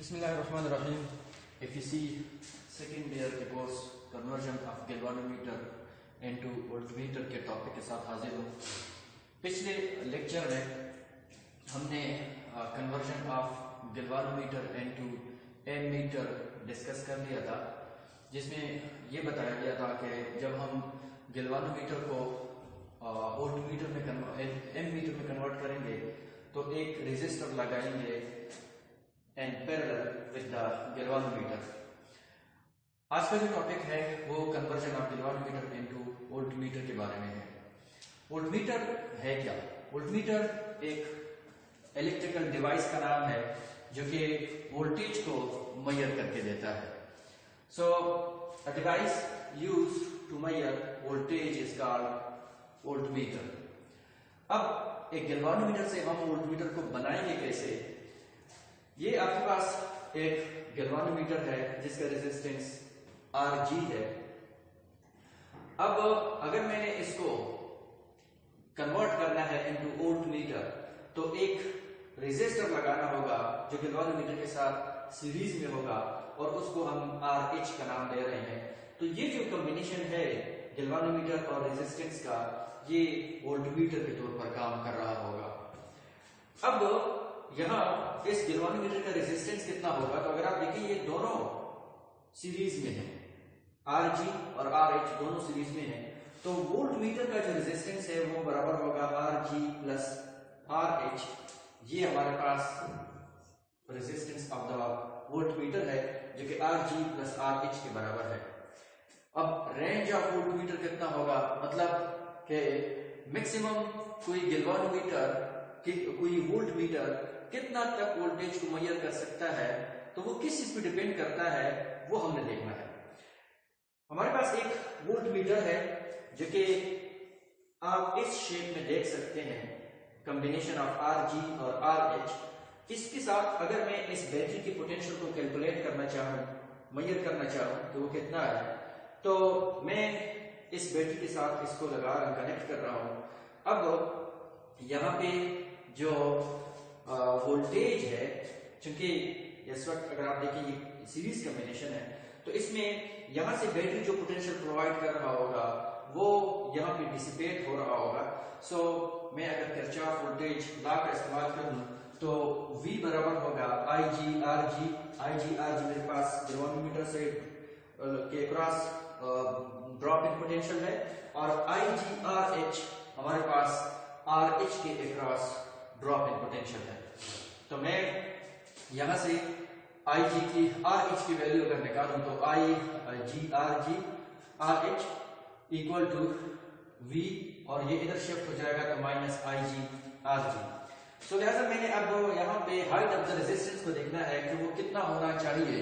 Bismillahirrahmanirrahim. If you see second year के course conversion of galvanometer into voltmeter के topic के साथ हाजिर हूँ। पिछले लेक्चर में हमने conversion of galvanometer into ammeter discuss कर लिया था, जिसमें ये बताया गया था कि जब हम गैल्वानोमीटर को वोल्टमीटर में एमीटर में कन्वर्ट करेंगे तो एक रेजिस्टर लगाएंगे and parallel with the galvanometer. आज का जो टॉपिक है वो conversion of galvanometer into voltmeter के बारे में है। वोल्टमीटर है क्या? वोल्टमीटर एक इलेक्ट्रिकल डिवाइस का नाम है जो कि वोल्टेज को मेजर करके देता है। So a device used to measure voltage is called voltmeter. अब एक गैल्वानोमीटर से हम वोल्टमीटर को बनाएंगे कैसे? ये आपके पास एक गैल्वानोमीटर है जिसका रेजिस्टेंस Rg है। अब अगर मैंने इसको कन्वर्ट करना है इनटू वोल्टमीटर तो एक रेजिस्टर लगाना होगा जो गैल्वानोमीटर के साथ सीरीज में होगा और उसको हम RH का नाम दे रहे हैं। तो ये जो कॉम्बिनेशन है गैल्वानोमीटर और रेजिस्टेंस का, ये वोल्टमीटर के तौर पर काम कर रहा होगा। अब यहाँ इस गैल्वानोमीटर का रेजिस्टेंस कितना होगा? तो अगर आप देखिए ये दोनों सीरीज में हैं, Rg और RH दोनों सीरीज में हैं, तो वोल्टमीटर का जो रेजिस्टेंस है वो बराबर होगा Rg प्लस RH। ये हमारे पास रेजिस्टेंस ऑफ द वोल्टमीटर है जो कि Rg प्लस RH के बराबर है। अब रेंज ऑफ वोल्टमीटर कितना होगा? मतलब कि मैक्सिमम कोई गैल्वानोमीटर कोई वोल्टमीटर कितना तक वोल्टेज को मेजर कर सकता है, तो वो किस चीज पे डिपेंड करता है वो हमने देखना है। हमारे पास एक वोल्टमीटर है जो कि आप इस शेप में देख सकते हैं, कॉम्बिनेशन ऑफ Rg और RH। इसके साथ अगर मैं इस बैटरी की पोटेंशियल को कैलकुलेट करना चाहूँ, मेजर करना चाहूँ तो वो कितना है, तो मैं इस बैटरी के साथ इसको लगा कनेक्ट कर रहा हूँ। अब यहाँ पे जो वोल्टेज है, चूंकि इस वक्त अगर आप देखिए ये सीरीज कॉम्बिनेशन है, तो इसमें यहां से बैटरी जो पोटेंशियल प्रोवाइड कर रहा होगा वो यहाँ पे डिसिपेट हो रहा होगा। सो मैं अगर किरचॉफ वोल्टेज लॉ का इस्तेमाल करूं तो V बराबर होगा IG RG। IG RG मेरे पास गैल्वानोमीटर से के क्रॉस ड्रॉप इन पोटेंशियल है, और IG RH हमारे पास RH के अक्रॉस ड्रॉप इन पोटेंशियल है। तो मैं यहां से IG की RH की वैल्यू अगर निकालूं तो IG RG RH equal to V, और ये इधर शिफ्ट हो जाएगा तो माइनस IG RG। सो लिहाजा मैंने अब यहाँ पे हाइट ऑफ द रेजिस्टेंस को देखना है कि वो कितना होना चाहिए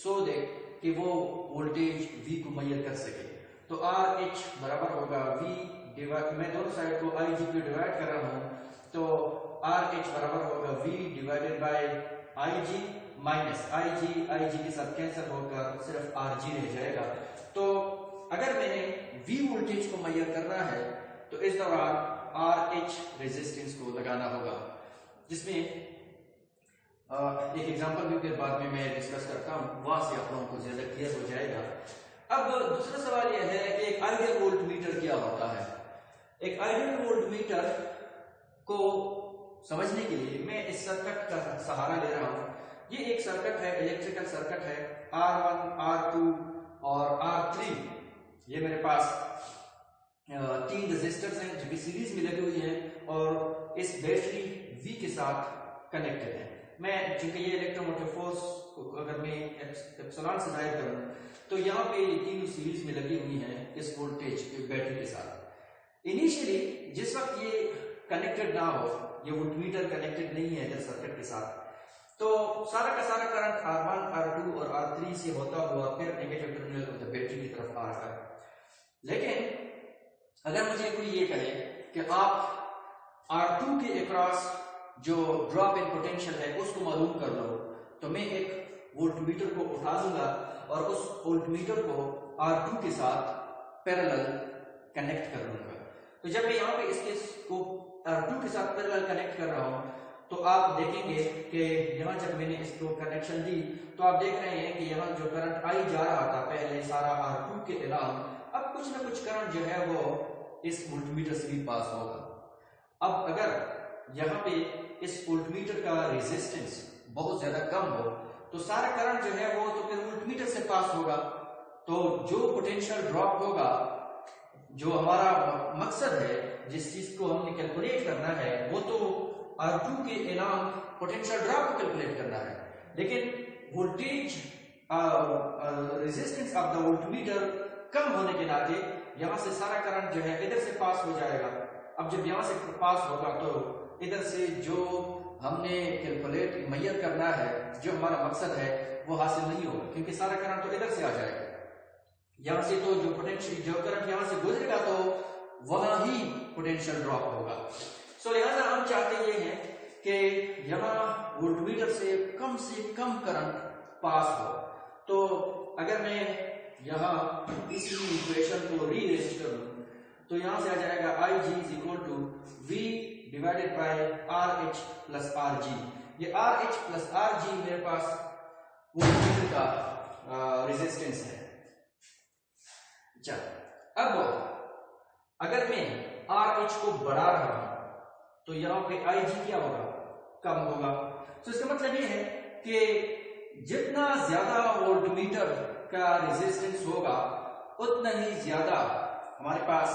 सो दैट कि वो वोल्टेज V को मेजर कर सके। तो RH बराबर होगा V डिवाइड, मैं दोनों साइड को IG पे डिवाइड कर रहा हूँ, तो RH बराबर होगा V divided bye IG minus IG के साथ कैंसिल होकर सिर्फ RG रह जाएगा। तो अगर मैंने V वोल्टेज को मेजर करना है तो इस दौरान RH रेजिस्टेंस को लगाना होगा, जिसमें एक एग्जांपल भी फिर बाद में मैं डिस्कस करता हूँ, वहां से आप लोगों को ज्यादा क्लियर हो जाएगा। अब दूसरा सवाल यह है कि एक आइडियल वोल्टमीटर क्या होता है। एक आइडियल वोल्टमीटर को समझने के लिए मैं इस सर्किट का सहारा ले रहा हूं। ये एक सर्किट है, इलेक्ट्रिकल सर्किट है, R1 R2 और R3। ये मेरे पास 3 रेजिस्टर्स हैं जो कि सीरीज में लगी हुई हैं और इस बैटरी V के साथ कनेक्टेड है। मैं चूंकि ये इलेक्ट्रोमोटिव फोर्स को अगर मैं एप्सिलॉन से जाहिर करूं तो यहाँ पे ये तीनों सीरीज में लगी हुई हैं इस वोल्टेज बैटरी के साथ। इनिशियली जिस वक्त ये कनेक्टेड ना हो, ये वोल्टमीटर कनेक्टेड नहीं है इधर सर्किट के साथ, तो सारा का सारा करंट R1 R2 और R3 से होता हुआ फिर negative terminal of the battery की तरफ आ रहा है। लेकिन अगर मुझे कोई ये कहे कि आप R2 के अक्रॉस जो ड्रॉप इन पोटेंशियल है उसको मालूम कर लो, तो मैं एक वोल्टमीटर को उठा दूंगा और उस वोल्टमीटर को R2 के साथ पैरेलल कनेक्ट कर लूंगा। तो जब मैं यहाँ पे इसके को R2 के साथ पैरेलल कनेक्ट कर रहा हूं तो आप देखेंगे कि यहाँ जब मैंने इसको कनेक्शन दी तो आप देख रहे हैं कि यहाँ जो करंट आई जा रहा था पहले सारा R2 के अलावा, अब कुछ ना कुछ करंट जो है वो इस वोल्टमीटर से भी पास होगा। अब अगर यहाँ पे इस वोल्टमीटर का रेजिस्टेंस बहुत ज्यादा कम हो तो सारा करंट जो है वो तो फिर वोल्टमीटर से पास होगा, तो जो पोटेंशियल ड्रॉप होगा, जो हमारा मकसद है जिस चीज को हमने कैलकुलेट करना है वो तो R2 के अलावा पोटेंशियल ड्रॉप को कैलकुलेट करना है, लेकिन voltage resistance of the voltmeter कम होने के नाते यहां से सारा करंट जो है इधर से पास हो जाएगा। अब जब यहां से पास होगा तो इधर से जो हमने कैलकुलेट मैयर करना है, जो हमारा मकसद है वो हासिल नहीं होगा, क्योंकि सारा करंट तो इधर से आ जाएगा। यहां से तो जो पोटेंशियल जो करंट यहां से गुजरेगा तो वहां ही पोटेंशियल ड्रॉप होगा। सो लिहाजा हम चाहते ये हैं कि यहाँ वोल्टमीटर से कम करंट पास हो। तो अगर मैं यहाँ इसी इक्वेशन को रीअरेंज करूं तो यहां से आ जाएगा IG is equal to V divided by RH plus RG। ये RH प्लस RG मेरे पास वोल्टमीटर का रेजिस्टेंस है। चल अब अगर मैं RH को बढ़ा रहा हूं तो यहाँ पे IG क्या होगा, कम होगा। तो इसका मतलब ये है कि जितना ज्यादा वोल्टमीटर का रेजिस्टेंस होगा उतना ही ज्यादा हमारे पास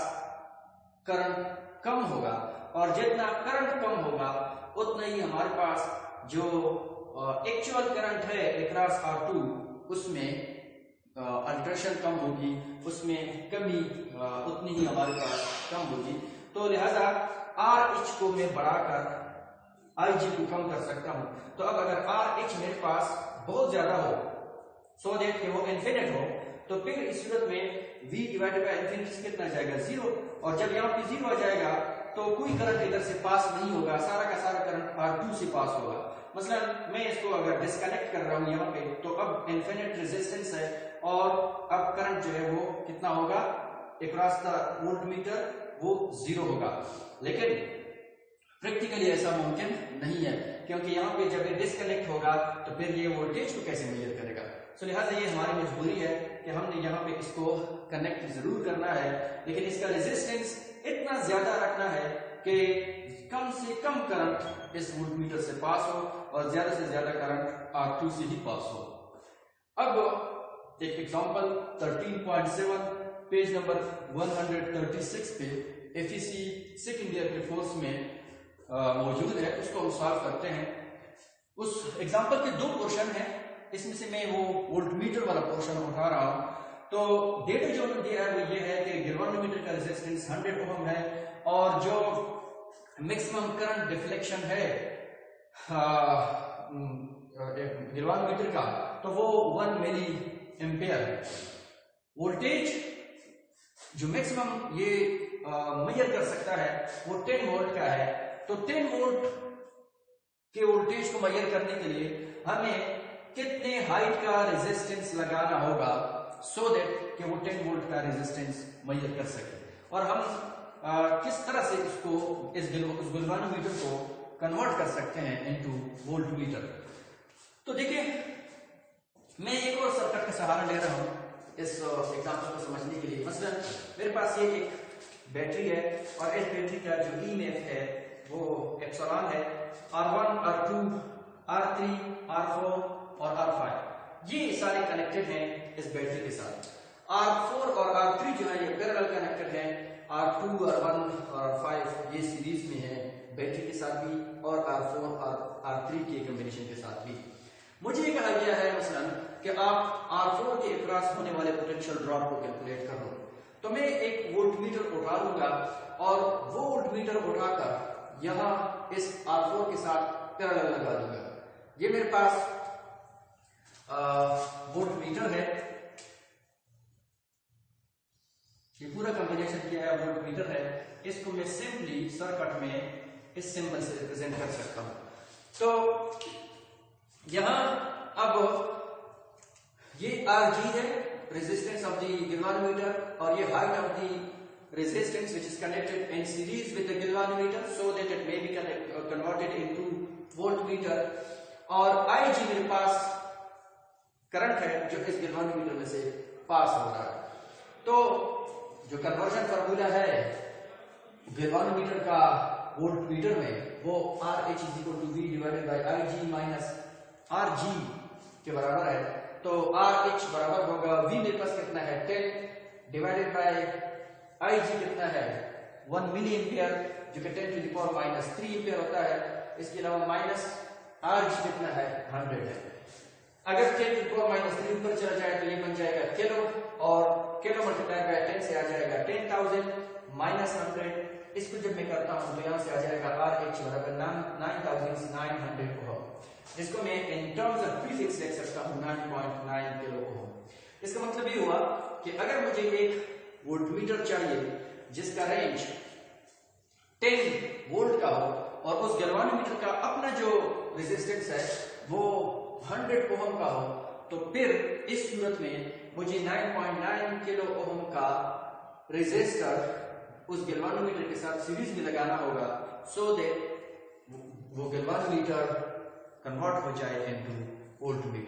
करंट कम होगा, और जितना करंट कम होगा उतना ही हमारे पास जो एक्चुअल करंट है अक्रॉस R2 उसमें अल्ट्रेशन कम होगी, उसमें कमी उतनी ही हमारे पास कम होगी। तो लिहाजा RH को मैं बढ़ाकर IG को कम कर सकता हूं। तो अब अगर RH मेरे पास बहुत ज्यादा हो सो दैट कि वो इन्फिनिट हो, तो फिर इस सूरत में V डिवाइडेड बाय इन्फिनिटी कितना जाएगा, 0। और जब यहाँ पे 0 आ जाएगा तो कोई करंट इधर से पास नहीं होगा, सारा का सारा करंट R2 से पास होगा। मसलन मैं इसको अगर डिस्कनेक्ट कर रहा हूं यहाँ पे तो अब इन्फिनिट रेजिस्टेंस है और अब करंट जो है वो कितना होगा अक्रॉस द वोल्टमीटर, वो 0 होगा। लेकिन प्रैक्टिकली ऐसा मुमकिन नहीं है, क्योंकि यहाँ पे जब ये डिस्कनेक्ट होगा तो फिर ये वोल्टेज को कैसे मेजर करेगा। सो लिहाजा ये हमारी मजबूरी है कि हमने यहाँ पे इसको कनेक्ट जरूर करना है, लेकिन इसका रेजिस्टेंस इतना ज्यादा रखना है कि कम से कम करंट इस वोल्टमीटर से पास हो और ज्यादा से ज्यादा करंट R2 से ही पास हो। अब एक एग्जांपल 13.7 पेज नंबर 136 पे FEC सेकेंड ईयर के कोर्स में मौजूद है, उसको हम सॉल्व करते हैं। उस एग्जांपल के दो पोर्शन है, इसमें से मैं वो वोल्टमीटर वाला पोर्शन उठा रहा हूं। तो डेटा जो दिया है वो ये है कि गैल्वेनोमीटर का रेजिस्टेंस 100 ओम है और जो मैक्सिमम करंट डिफ्लेक्शन है गैल्वेनोमीटर का तो वो 1 मिली एम्पियर है। वोल्टेज जो मैक्सिमम ये मेजर कर सकता है वो 10 वोल्ट का है। तो 10 वोल्ट के वोल्टेज को मेजर करने के लिए हमें कितने हाइट का रेजिस्टेंस लगाना होगा सो दैट कि वो 10 वोल्ट का रेजिस्टेंस मेजर कर सके, और हम किस तरह से इसको इस गैल्वेनोमीटर को कन्वर्ट कर सकते हैं इनटू वोल्टमीटर। तो देखिए मैं एक और सर्किट का सहारा ले रहा हूं इस एग्जांपल को समझने के लिए। मसलन मेरे पास ये एक बैटरी है और इस बैटरी का जो ईएमएफ है वो एप्सिलॉन है, R1 R2 R3 R4 और R5 ये सारे कनेक्टेड हैं इस बैटरी के साथ। R4 और R3 जो है ये पैरेलल कनेक्टेड हैं, R2 R1 और R5 ये सीरीज में है बैटरी के साथ भी और R4 और R3 के कॉम्बिनेशन के साथ भी। मुझे कहा गया है मसलन कि आप R4 के अक्रॉस होने वाले पोटेंशियल ड्रॉप को कैलकुलेट कर लो, तो मैं एक वोल्टमीटर उठा लूंगा और वो वोल्टमीटर उठाकर यहां इस R4 के साथ पैरेलल लगा दूंगा। ये मेरे पास वोल्टमीटर है, ये पूरा कॉम्बिनेशन किया है वोल्टमीटर है। इसको मैं सिंपली सर्किट में इस सिंबल से रिप्रेजेंट कर सकता हूं। तो यहां अब ये RG है रेजिस्टेंस ऑफ द गैल्वेनोमीटर और ये height of the resistance which is connected in series with the galvanometer so that it may be converted into volt meter और IG मेरे पास करंट है जो इस गैल्वानोमीटर में से पास हो रहा है। तो जो कन्वर्जन फार्मूला है गैल्वानोमीटर का वोल्ट मीटर में वो RH = V divided bye IG minus RG के बराबर है। तो RH बराबर होगा V मेरे पास कितना है 10 डिवाइडेड बाय IG कितना है 1 मिली एम्पियर जो कि 10⁻³ एम्पियर होता है। इसके अलावा माइनस RG कितना है 100 है। अगर 10⁻³ ऊपर चला जाए तो ये बन जाएगा किलो और किलो मल्टीप्लाई बाय 10 से आ जाएगा 10,000 माइनस 100। इसको जब मैं करता हूं तो यहां से आ जाएगा RH बराबर 9900 ओम, जिसको मैं इन टर्म्स ऑफ प्रीफिक्स लिख सकता हूं 9.9 किलो ओम। इसका मतलब ये हुआ कि अगर मुझे एक वोल्टमीटर चाहिए जिसका रेंज 10 वोल्ट का हो और उस गैल्वानोमीटर का अपना जो रेजिस्टेंस है वो 100 ओम का हो, तो फिर इस सूरत में मुझे 9.9 किलो ओम का रेजिस्टर उस गैल्वानोमीटर के साथ सीरीज में लगाना होगा सो दैट वो गैल्वानोमीटर कन्वर्ट हो जाए इनटू वोल्टमीटर।